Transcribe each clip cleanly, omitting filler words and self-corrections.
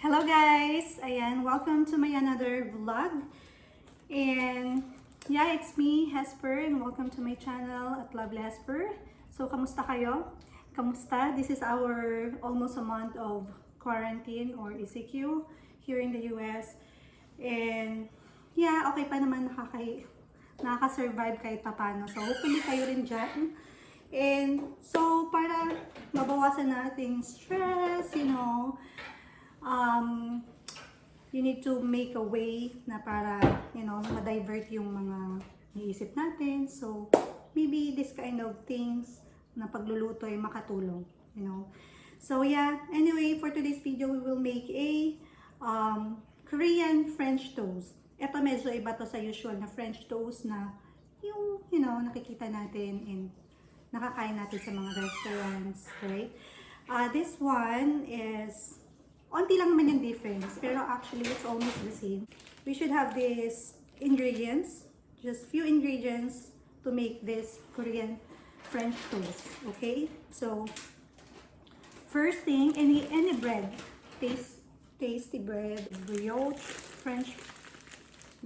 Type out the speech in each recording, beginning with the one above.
Hello guys! Ayan, welcome to my another vlog. And yeah, it's me, Hesper, and welcome to my channel at Lovely Hesper. So, kamusta kayo? Kamusta? This is our almost a month of quarantine or ECQ here in the US. And yeah, okay pa naman nakaka-survive kahit papano. So, hopefully kayo rin dyan. And so, para mabawasan nating stress, you need to make a way na para, ma-divert yung mga naisip natin. So, maybe this kind of things na pagluluto ay makatulong, So, yeah. Anyway, for today's video, we will make a Korean French toast. Ito medyo iba to sa usual na French toast na yung, nakikita natin and nakakain natin sa mga restaurants, right? This one is onti lang naman yung difference, pero actually it's almost the same. We should have these ingredients, just few ingredients to make this Korean French toast, okay? So, first thing, any bread, tasty bread, brioche, French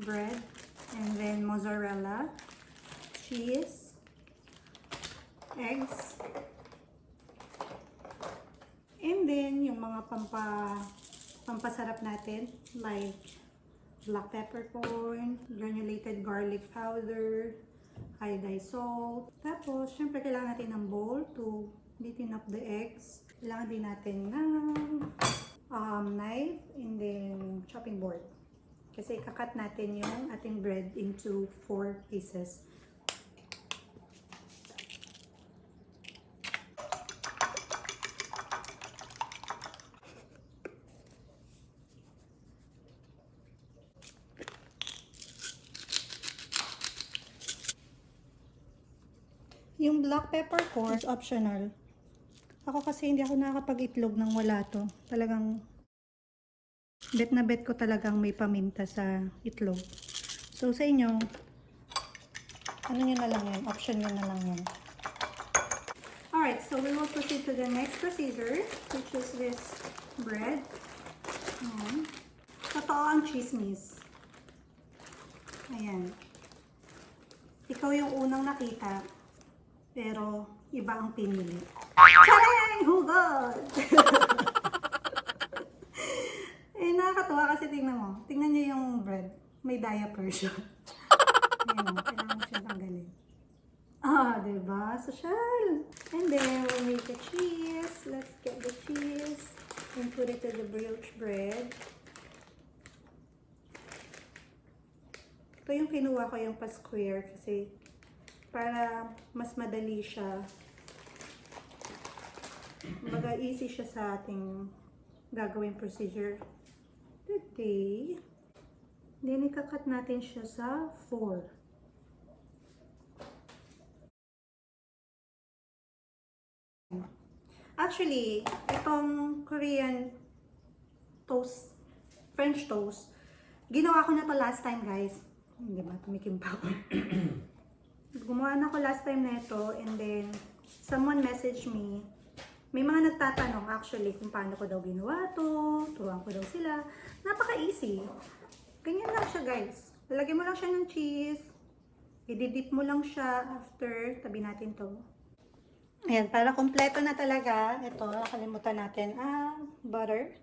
bread, and then mozzarella, cheese, eggs, and then yung mga pampasarap natin like black peppercorn, granulated garlic powder, iodized salt. Tapos, syempre kailangan natin ng bowl to beaten up the eggs. Kailangan din natin ng knife and then chopping board. Kasi kakat natin yung ating bread into 4 pieces. Yung black peppercorn is optional. Ako kasi hindi ako nakakapag-itlog nang wala to. Talagang bet na bet ko talagang may paminta sa itlog. So sa inyo, ano nyo na lang yan? Option nyo na lang yan. Alright, so we will proceed to the next procedure, which is this bread. Ayan. Totoo ang chismis. Ayan. Ikaw yung unang nakita, pero iba ang pinili. Charing! Hugod! Nakakatuwa kasi tingnan mo. Tingnan niyo yung bread. May diaper siya. Ayan, kailangan siya tanggalin. Diba? Social! And then, we'll make the cheese. Let's get the cheese and put it to the brioche bread. Ito yung kinuha ko yung pa-square kasi para mas madali siya. Kumbaga easy siya sa ating gagawing procedure today. Then ikakat natin siya sa 4. Actually, itong Korean toast, French toast, ginawa ko na to last time, guys. Hindi ba? Tumikim pa ako. Gumawa na ako last time na ito, and then someone messaged me. May mga nagtatanong actually kung paano ko daw ginawa to, turuan ko daw sila. Napaka-easy. Ganyan lang siya, guys. Lalagyan mo lang siya ng cheese. I-dip mo lang siya after. Tabi natin to. Ayan, para kompleto na talaga. Ito, nakalimutan natin. Butter.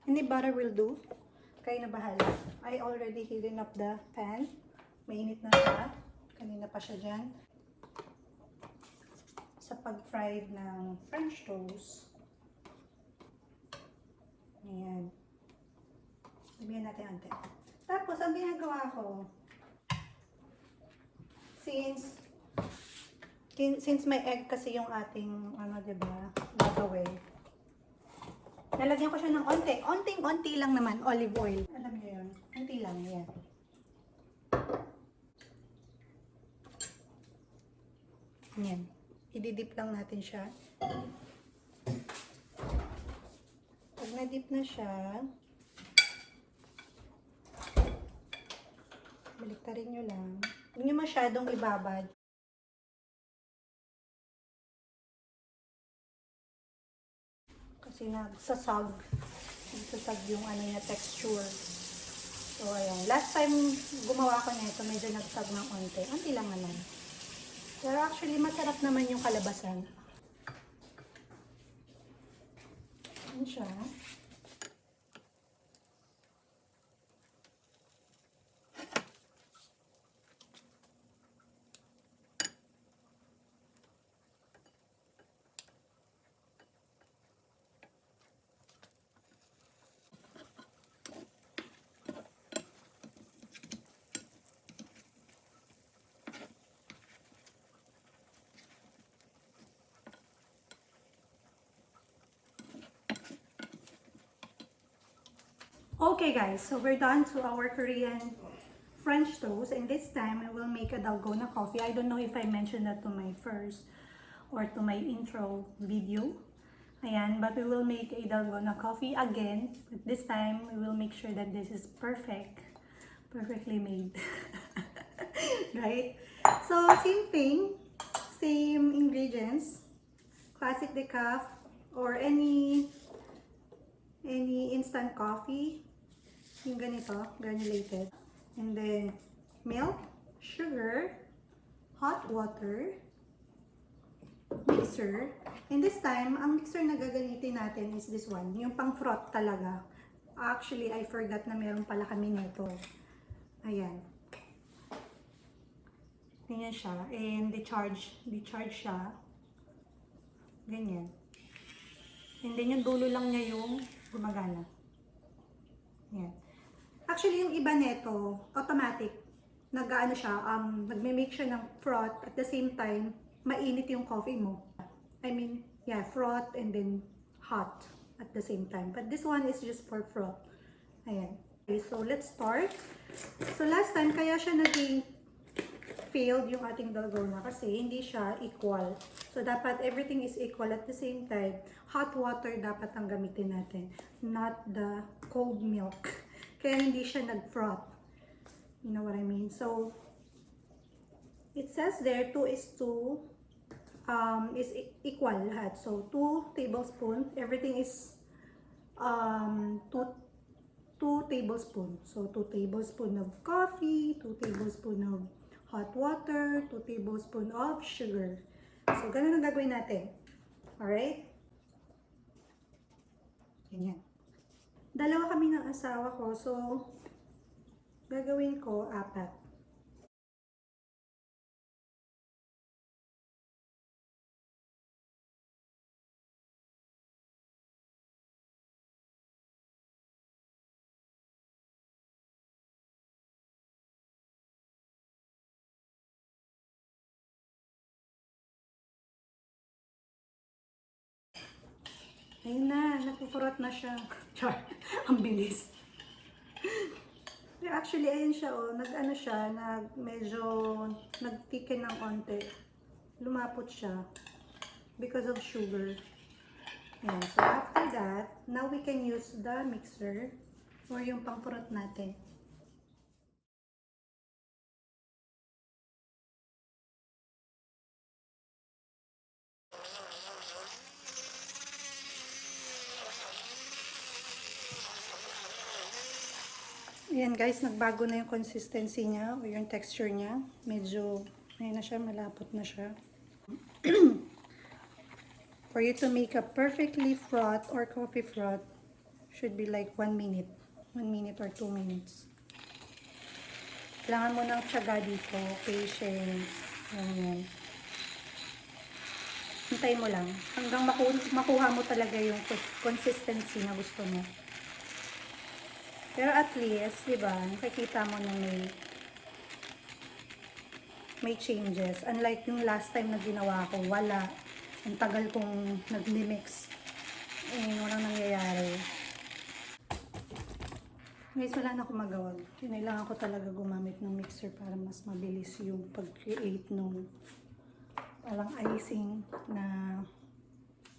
Any butter will do. Kayo na bahala. I already heated up the pan. Mainit na siya. Kanina pa siya dyan. Sa pag-fried ng French toast. Ayan. Sabihin natin ante. Tapos, ang ginagawa ko, since may egg kasi yung ating, diba, gagawin, lalagyan ko siya ng onting-onti lang naman, olive oil. Alam niyo yun? Onti lang, yan. Yan. I-dip lang natin siya. Pag na-dip na siya, baliktarin nyo lang. Huwag nyo masyadong ibabad. Kasi nagsasag Sasag yung ano na texture. So, ayan. Last time gumawa ko nito, medyo nagsag ng konti. Konti lang naman. Pero actually, masarap naman yung kalabasan. Ayan siya. Okay guys, so we're done to our Korean French toast, and this time I will make a dalgona coffee. I don't know if I mentioned that to my first or to my intro video. Ayan, but we will make a dalgona coffee again. But this time we will make sure that this is perfectly made. Right? So same thing, same ingredients, classic decaf or any instant coffee, yung ganito, granulated. And then milk, sugar, hot water, mixer. And this time, ang mixer na gagamitin natin is this one, yung pang froth talaga. Actually, I forgot na meron pala kami nito. Ayan. Ganyan siya. And decharge siya. Ganyan. And then yung dulo lang niya yung gumagana. Ayan. Actually, yung iba nito, automatic. Nag-ano siya, nagme-make siya ng froth at the same time, mainit yung coffee mo. I mean, yeah, froth and then hot at the same time. But this one is just for froth. Ayan. Okay, so let's start. So last time, kaya siya naging failed yung ating dalgona kasi hindi siya equal. So dapat everything is equal at the same time. Hot water dapat ang gamitin natin, not the cold milk. Kaya hindi siya nag-froth. You know what I mean? So it says there 2 is equal lahat. So 2 tablespoons, everything is 2 tablespoons. So 2 tablespoons of coffee, 2 tablespoons of hot water, 2 tablespoons of sugar. So ganun ang gagawin natin. Alright? Ganyan. Dalawa kami ng asawa ko, so gagawin ko 4. Ayun na, nagpupurot na siya. Char, ang bilis. Actually, ayun siya, oh, nag-ano siya, medyo nag-thicken ng konti. Lumapot siya because of sugar. Ayan, so after that, now we can use the mixer or yung pangpurot natin. Ayan guys, nagbago na yung consistency niya o yung texture niya. Medyo, ayun na siya, malapot na siya. For you to make a perfectly froth or coffee froth, should be like 1 minute. 1 minute or 2 minutes. Kailangan mo ng tiyaga dito, patience, ganyan. Hintayin mo lang. Hanggang makuha mo talaga yung consistency na gusto mo. Pero at least, di ba, nakikita mo na may changes. Unlike yung last time na ginawa ko, wala. Ang tagal kong nag-mix. Walang nangyayari. Guys, wala na akong magawa. Kailangan ko talaga gumamit ng mixer para mas mabilis yung pag-create ng parang icing na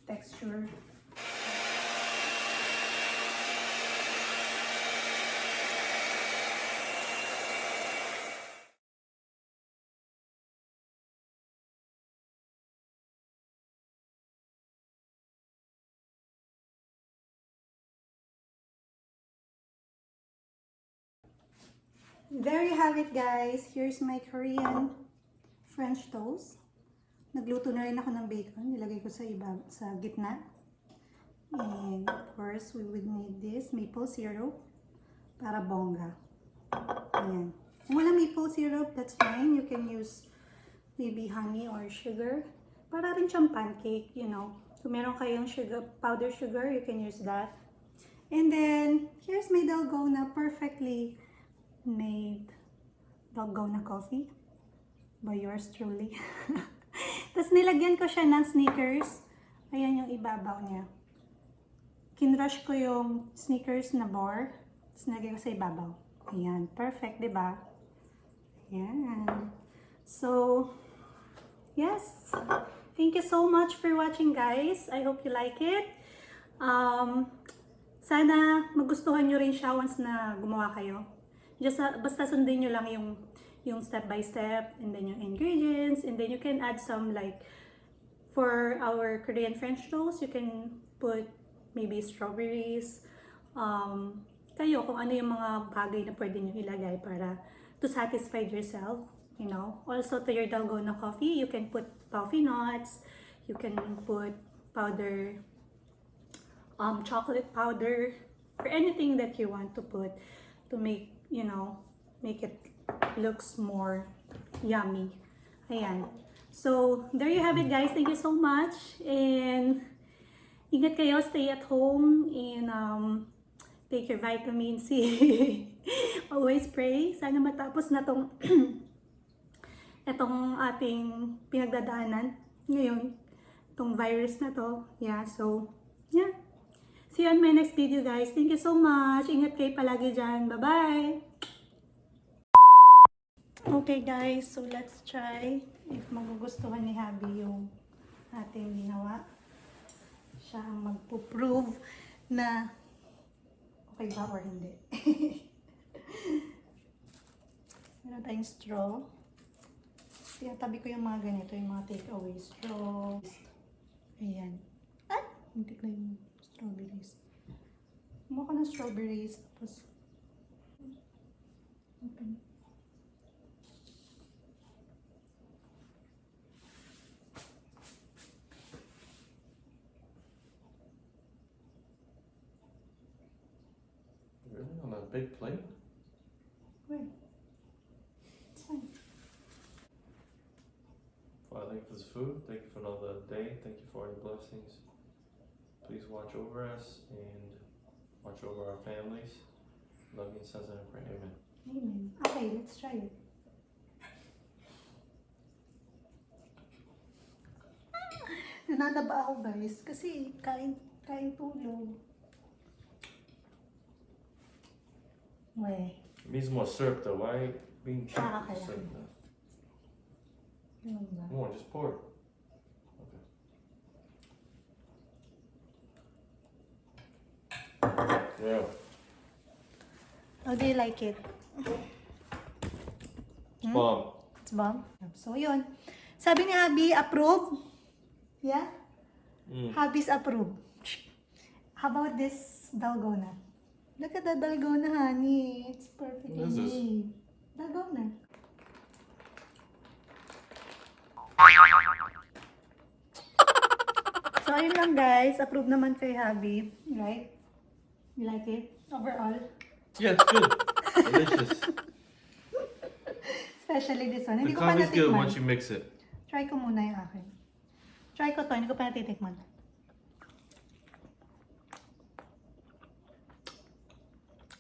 texture. There you have it, guys. Here's my Korean French toast. Nagluto na rin ako ng bacon. Nilagay ko sa gitna. And of course, we would need this maple syrup para bongga. Ayan. Kung wala maple syrup, that's fine. You can use maybe honey or sugar. Para rin siyang pancake, you know. Kung meron kayong sugar, powdered sugar, you can use that. And then, here's my DALGONA, perfectly made DALGONA coffee by yours truly. Tapos nilagyan ko siya ng Snickers. Ayan yung ibabaw niya. Kinrush ko yung Snickers na bar. Tapos nilagay ko sa ibabaw. Ayan, perfect, diba? Ayan. So, yes. Thank you so much for watching, guys. I hope you like it. Sana magustuhan nyo rin siya once na gumawa kayo. Basta sundin nyo lang yung step by step, and then yung ingredients, and then you can add some, like, for our Korean French toast, you can put maybe strawberries, kayo kung ano yung mga bagay na pwede nyo ilagay para to satisfy yourself, you know. Also, to your DALGONA coffee, you can put toffee nuts, you can put powder, chocolate powder, or anything that you want to put to make, you know, make it looks more yummy. Ayan. So, there you have it, guys. Thank you so much. And ingat kayo, stay at home, and take your vitamin C. Always pray. Sana matapos na tong itong ating pinagdadaanan ngayon, itong virus na to. Yeah, so, yeah. See you on my next video, guys. Thank you so much. Ingat kayo palagi dyan. Bye-bye! Okay, guys. So, let's try if magugustuhan ni Habi yung ating ginawa. Siya ang magpo-prove na okay ba or hindi. Meron tayong straw. Tinatabi ko yung mga ganito, yung mga take-away straw. Ayan. Ah! Hindi ko yung strawberries. Kumuha ko ng strawberries. Tapos, open. Really? On a big plate? Wait. It's fine. Father, thank you for this food. Thank you for another day. Thank you for all your blessings. Please watch over us and watch over our families. Love you and sons and I pray. Amen. Amen. Okay, let's try it. Nananaba ako, guys, kasi kain tulog. Weh. It needs more syrup though. Why being cheap? Nakakaya. Syrup now? Ano ba? More, just pour it. Okay. Yeah. How do you like it? It's bomb. It's bomb? So, yun. Sabi ni Habi, approve. Yeah? Habi's approve. How about this DALGONA? Look at the DALGONA, honey. It's perfectly What is this? made. DALGONA. So, ayun lang, guys. Approve naman kay Habi. Right? You like it? Overall? Yeah, it's good. Delicious. Especially this one. The Hindi ko pa coffee's good natikman. once you mix it. Try ko muna yung akin. Try ko to. Hindi ko pa natitikman.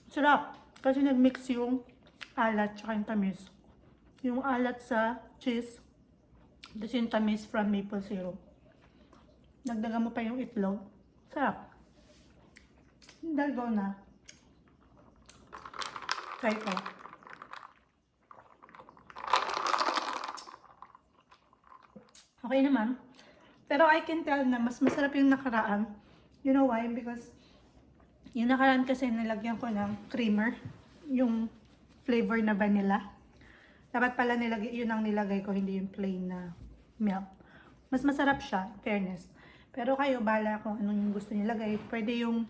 Sarap. Kasi nag-mix yung alat tsaka yung tamis. Yung alat sa cheese. Tapos yung tamis from maple syrup. Dagdagan mo pa yung itlog. Sarap. DALGONA. Try ko. Okay naman. Pero I can tell na mas masarap yung nakaraan. You know why? Because yung nakaraan kasi nilagyan ko ng creamer. Yung flavor na vanilla. Dapat pala yun ang nilagay ko, hindi yung plain na milk. Mas masarap siya, fairness. Pero kayo, bahala kung anong gusto nilagay. Pwede yung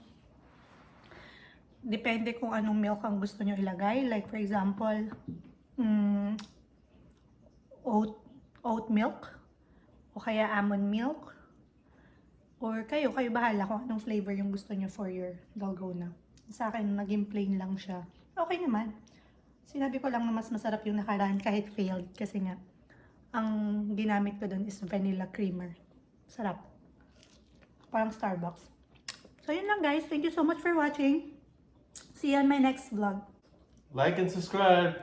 depende kung anong milk ang gusto nyo ilagay. Like for example, oat milk, o kaya almond milk, or kayo bahala kung anong flavor yung gusto nyo for your dalgona. Sa akin, naging plain lang siya. Okay naman. Sinabi ko lang na mas masarap yung nakaraan kahit failed, kasi nga, ang ginamit ko dun is vanilla creamer. Sarap. Parang Starbucks. So yun lang guys. Thank you so much for watching. See you on my next vlog. Like and subscribe.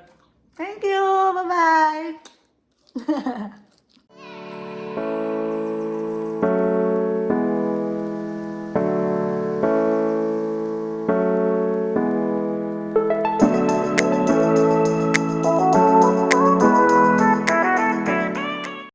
Thank you! Bye-bye!